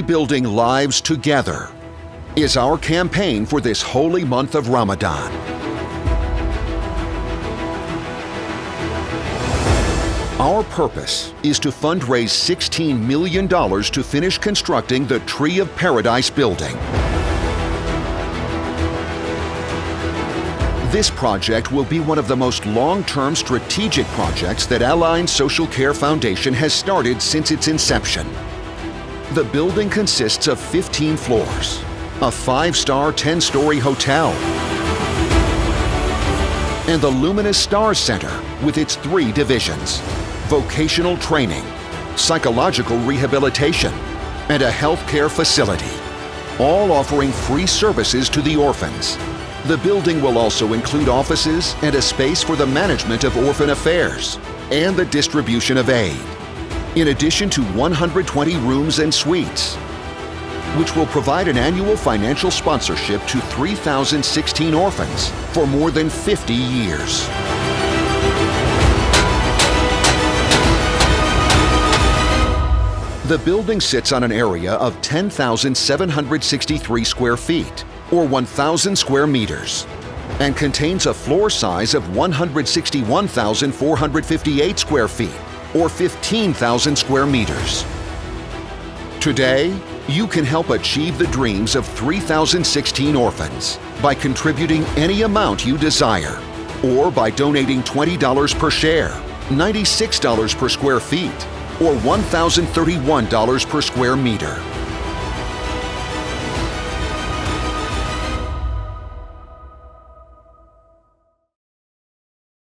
Rebuilding Lives Together is our campaign for this holy month of Ramadan. Our purpose is to fundraise $16 million to finish constructing the Tree of Paradise building. This project will be one of the most long-term strategic projects that Al-Ayn Social Care Foundation has started since its inception. The building consists of 15 floors, a 5-star 10-story hotel, and the Luminous Stars Center with its 3 divisions: vocational training, psychological rehabilitation, and a healthcare facility, all offering free services to the orphans. The building will also include offices and a space for the management of orphan affairs and the distribution of aid, in addition to 120 rooms and suites, which will provide an annual financial sponsorship to 3,016 orphans for more than 50 years. The building sits on an area of 10,763 square feet, or 1,000 square meters, and contains a floor size of 161,458 square feet, or 15,000 square meters. Today, you can help achieve the dreams of 3,016 orphans by contributing any amount you desire, or by donating $20 per share, $96 per square feet, or $1,031 per square meter.